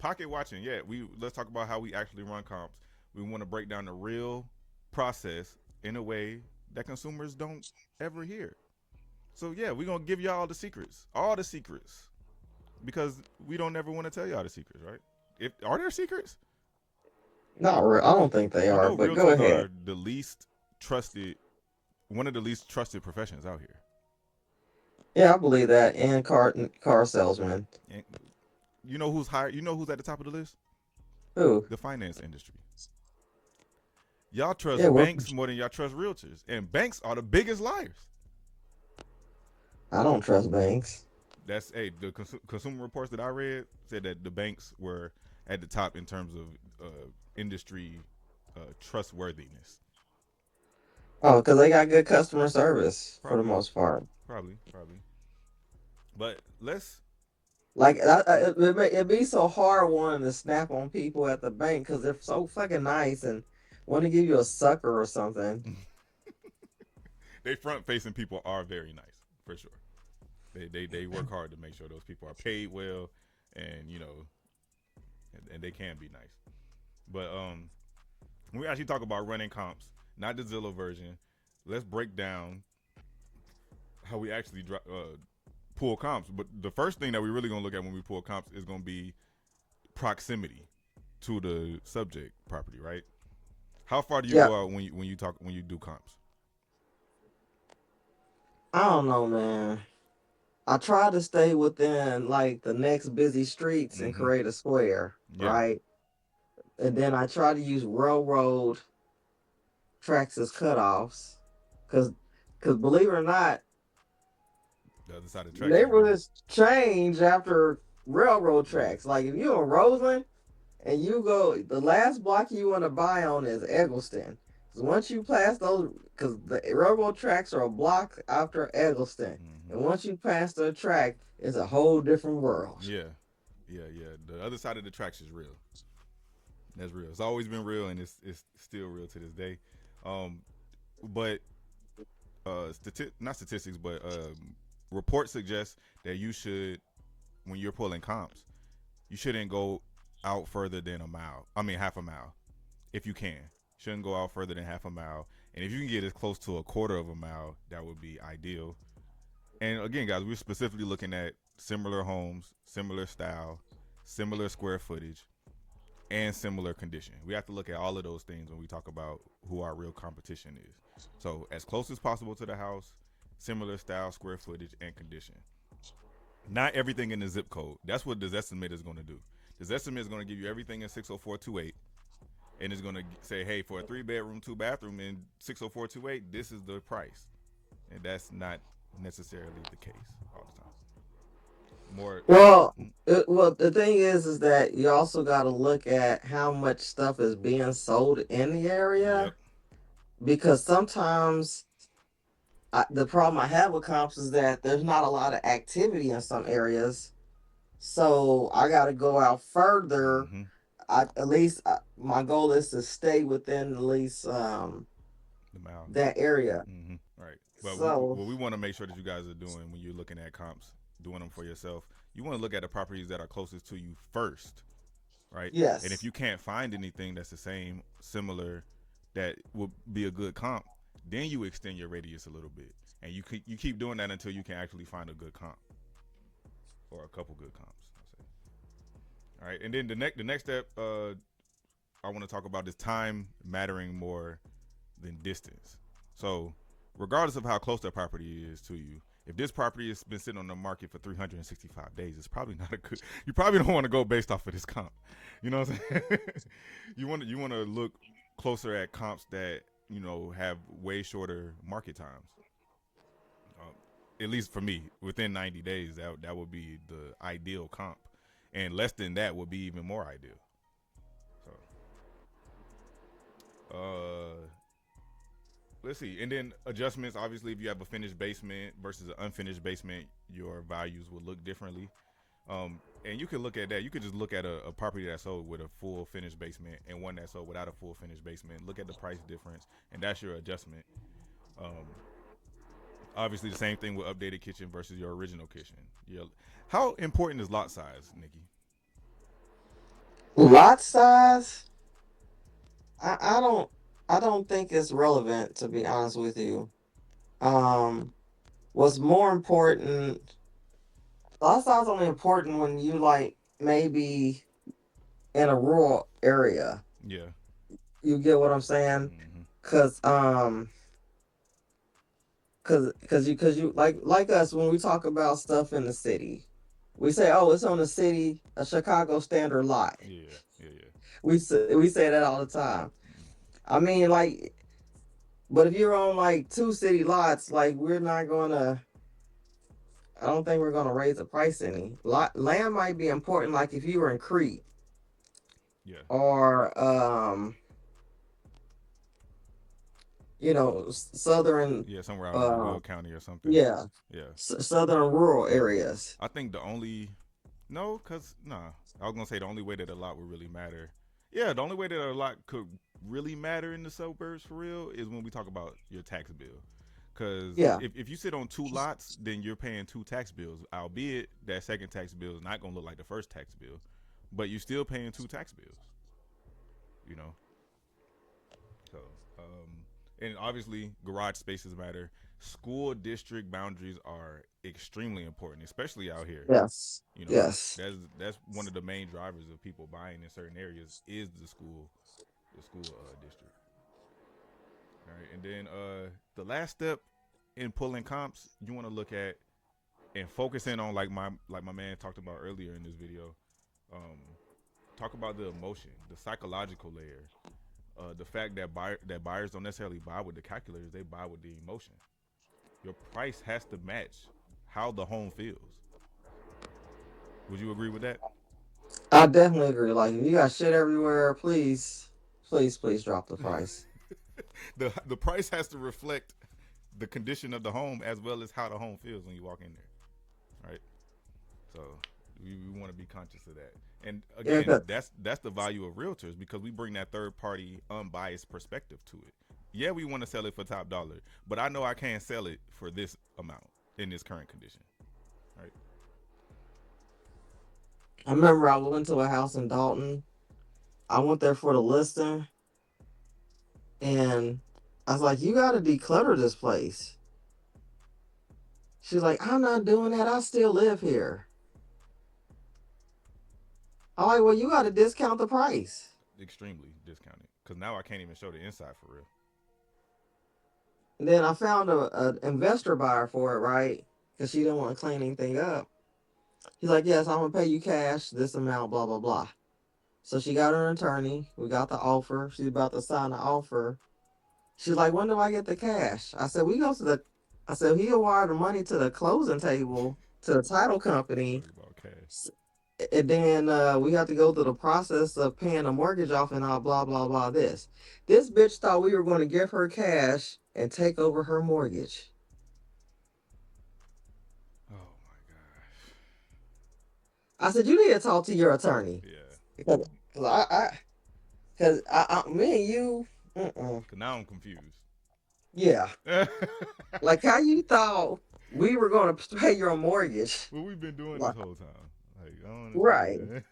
pocket watching. Yeah, let's talk about how we actually run comps. We want to break down the real process in a way that consumers don't ever hear. So yeah, we're gonna give y'all the secrets, all the secrets, because we don't ever want to tell y'all the secrets, right? If are there secrets? Not real. I don't think they You are, know, but go realtors ahead. are the least trusted, one of the least trusted professions out here. Yeah, I believe that. And car salesman. And you know who's higher? You know who's at the top of the list? Who? The finance industry. Y'all Yeah, trust what? banks more than y'all trust realtors, and banks are the biggest liars. I don't trust banks. That's the consumer reports that I read said that the banks were at the top in terms of industry trustworthiness. Oh, because they got good customer service for the Probably, most part. probably. But let's. Like it be so hard wanting to snap on people at the bank because they're so fucking nice and want to give you a sucker or something. They front facing people are very nice for sure. They work hard to make sure those people are paid well, and and they can be nice. But when we actually talk about running comps, not the Zillow version, let's break down how we actually pull comps. But the first thing that we're really gonna look at when we pull comps is gonna be proximity to the subject property, right? How far do you Yeah, go out when you do comps? I don't know, man. I try to stay within like the next busy streets and Mm-hmm. create a square, Yeah, right? And then I try to use railroad tracks as cutoffs, because believe it or not, the other side of the tracks is real. neighborhoods change after railroad tracks. Like if you're in Roseland and you go, the last block you want to buy on is Eggleston. Because once you pass those, because the railroad tracks are a block after Eggleston, Mm-hmm. and once you pass the track, it's a whole different world. Yeah, yeah. The other side of the tracks is real. That's real. It's always been real, and it's still real to this day. Um, but not statistics, but reports suggest that you should, when you're pulling comps, you shouldn't go out further than a mile. I mean, half a mile, if you can. Shouldn't go out further than half a mile, and if you can get as close to a quarter of a mile, that would be ideal. And again, guys, we're specifically looking at similar homes, similar style, similar square footage, and similar condition. We have to look at all of those things when we talk about who our real competition is. So as close as possible to the house, similar style, square footage, and condition. Not everything in the zip code. That's what the Zestimate is going to do. The Zestimate is going to give you everything in 60428, and it's going to say, hey, for a 3 bedroom, 2 bathroom in 60428, this is the price. And that's not necessarily the case all the time. More. Well, Mm, the thing is that you also got to look at how much stuff is being sold in the yep. area because sometimes the problem I have with comps is that there's not a lot of activity in some areas. So I got to go out further. Mm-hmm. At least my goal is to stay within at least The mile. that area. Mm-hmm. Right. But So what we want to make sure that you guys are doing when you're looking at comps, doing them for yourself, you want to look at the properties that are closest to you first, right? And if yes, you can't find anything that's the same, similar, that will be a good comp, then you extend your radius a little bit, and you keep doing that until you can actually find a good comp or a couple good comps. I'll say. All right, and then the next step I want to talk about is time mattering more than distance. So, regardless of how close that property is to you, if this property has been sitting on the market for 365 days, it's probably not a good. You probably don't want to go based off of this comp. You know what I'm saying? you want to look closer at comps that have way shorter market times. Um, at least for me, within 90 days, that would be the ideal comp, and less than that would be even more ideal. So, uh, let's see. And then adjustments. Obviously, if you have a finished basement versus an unfinished basement, your values will look differently. And you can look at that. You could just look at a property that's sold with a full finished basement and one that's sold without a full finished basement. Look at the price difference, and that's your adjustment. Um, Obviously, the same thing with updated kitchen versus your original kitchen. How important is lot size, Nikki? Lot size, I, I don't I don't think it's relevant, to be honest with you. Um, what's more important? Lot size only important when you like maybe in a rural area. Yeah. You get what I'm saying? Hmm. Cause cause you like us when we talk about stuff in the city, we say, oh, it's on the city a Chicago standard lot. Yeah. Yeah. Yeah. We say that all the time. I mean, like, but if you're on like two city lots, like we're not gonna. I don't think we're gonna raise the price any. Land might be important, like if you were in Crete Yeah. or southern, Yeah. Somewhere out in uh, Will County or something. yeah, Yeah. southern rural areas. I think the only no, cause nah. I was gonna say the only way that a lot would really matter. Yeah, the only way that a lot could really matter in the suburbs for real is when we talk about your tax bill. Cause Yeah, if you sit on two lots, then you're paying two tax bills. Albeit that second tax bill is not gonna look like the first tax bill, but you're still paying two tax bills. You know. So, and obviously, garage spaces matter. School district boundaries are extremely important, especially out here. yes, You know, yes. that's one of the main drivers of people buying in certain areas is the school district. All right, and then the last step in pulling comps, you want to look at and focus in on like my man talked about earlier in this video. Um, talk about the emotion, the psychological layer, the fact that buyers don't necessarily buy with the calculators; they buy with the emotion. Your price has to match how the home feels. Would you agree with that? I definitely agree. Like, if you got shit everywhere, please, please, please drop the price. The price has to reflect the condition of the home as well as how the home feels when you walk in there, right? So we want to be conscious of that. And Yeah, again, 'cause that's the value of realtors because we bring that third party unbiased perspective to it. Yeah, we want to sell it for top dollar, but I know I can't sell it for this amount in this current condition, right? I remember I went to a house in Dalton. I went there for the listing, and I was like, "You got to declutter this place." She's like, "I'm not doing that. I still live here." I'm like, "Well, you got to discount the price." Extremely discounted because now I can't even show the inside for real. And then I found a investor buyer for it, right? Because she didn't want to clean anything up. He's like, "Yes, I'm gonna pay you cash this amount, blah blah blah." So she got her attorney. We got the offer. She's about to sign the offer. She's like, "When do I get the cash?" I said, "We go to the." I said, "He'll wire the money to the closing table to the title company, Talking about cash. and then we have to go through the process of paying the mortgage off and all blah blah blah." This bitch thought we were going to give her cash and take over her mortgage. Oh my gosh. I said, "You need to talk to your attorney Yeah. because me and you, mm-mm. Cause now I'm confused. Yeah." Well, Like, how you thought we were going to pay your mortgage? we've been doing this Like, whole time. Like I don't right. understand.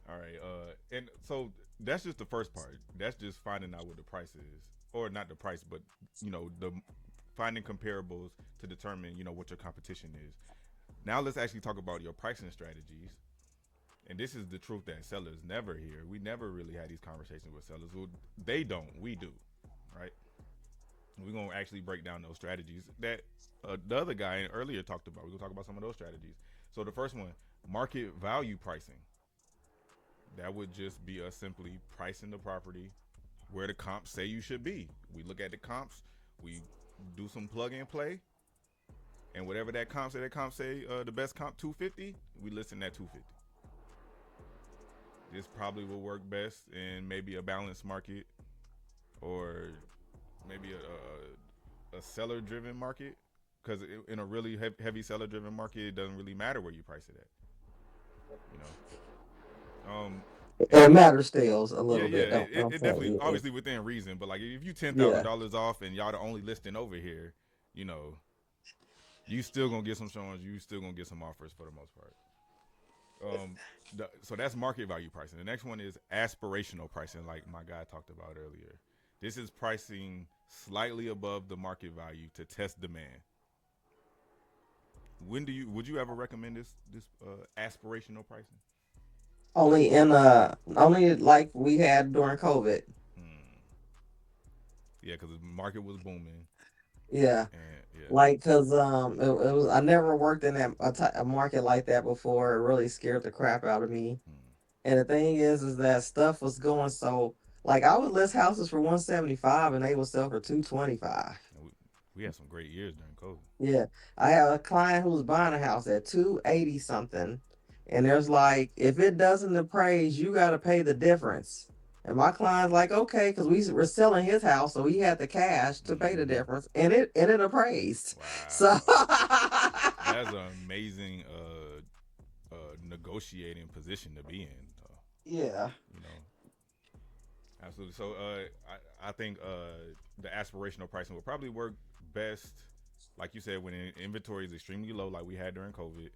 All right. And so that's just the first part. That's just finding out what the price is, or not the price, but the finding comparables to determine what your competition is. Now let's actually talk about your pricing strategies. And this is the truth that sellers never hear. We never really had these conversations with sellers. Well, they don't. We do, right? We're gonna actually break down those strategies that the other guy earlier talked about. We're gonna talk about some of those strategies. So the first one, market value pricing. That would just be us simply pricing the property where the comps say you should be. We look at the comps, we do some plug and play, and whatever that comp say the best comp 250, we listen at 250. This probably will work best in maybe a balanced market or maybe a seller driven market because in a really heavy seller driven market it doesn't really matter where you price it at, you know. It And matters still a yeah, little yeah, bit. it, it, Don't it tell definitely you. obviously within reason, but like if you ten thousand Yeah. dollars off and y'all the only listing over here, you know, you still gonna get some showings, you still gonna get some offers for the most part. So that's market value pricing. The next one is aspirational pricing, like my guy talked about earlier. This is pricing slightly above the market value to test demand. Would you ever recommend this aspirational pricing? Only like we had during COVID. Hmm. Yeah, because the market was booming, Yeah. and yeah. Like, cause it was I never worked in a market like that before. It really scared the crap out of me. Hmm. And the thing is that stuff was going so like I would list houses for 175 and they would sell for 225. We had some great years during COVID. Yeah, I have a client who was buying a house at 280 something, and there's like, if it doesn't appraise, you got to pay the difference. And my client's like, okay, because we were selling his house, so he had the cash to pay the Hmm. difference, and it appraised. So Wow, that's an amazing negotiating position to be in. yeah, You know, absolutely. So I think the aspirational pricing will probably work best, like you said, when inventory is extremely low, like we had during COVID,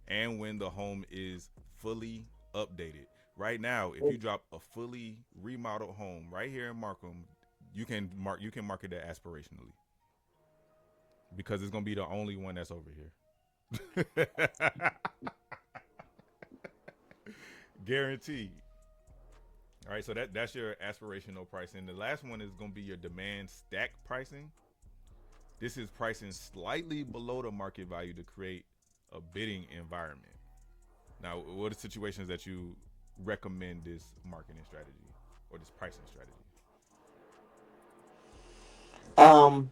and when the home is fully updated. Right now, if you drop a fully remodeled home right here in Markham, you can market that aspirationally because it's gonna be the only one that's over here. Guaranteed. All right, so that's your aspirational pricing. The last one is gonna be your demand stack pricing. This is pricing slightly below the market value to create a bidding environment. Now, what are situations that you recommend this marketing strategy or this pricing strategy? um,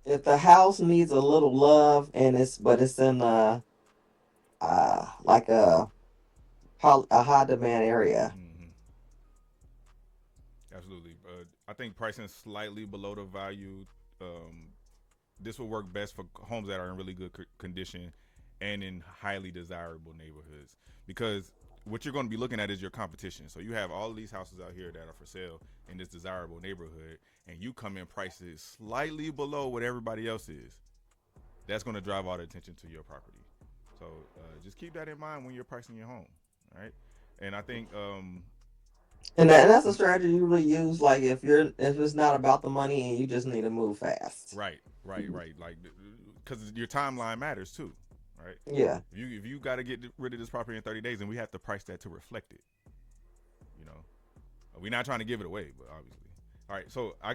if the house needs a little love and it's in like a high demand area. Mm-hmm. Absolutely. I think pricing slightly below the value. Um, this will work best for homes that are in really good condition and in highly desirable neighborhoods because what you're going to be looking at is your competition. So you have all of these houses out here that are for sale in this desirable neighborhood, and you come in prices slightly below what everybody else is. That's going to drive all the attention to your property. So just keep that in mind when you're pricing your home. All right. And I think And that's a strategy you really use, like if it's not about the money and you just need to move fast. right. Like, because your timeline matters too, right? Yeah. If you got to get rid of this property in 30 days, then we have to price that to reflect it. You know, we're not trying to give it away, but obviously. All right, so I got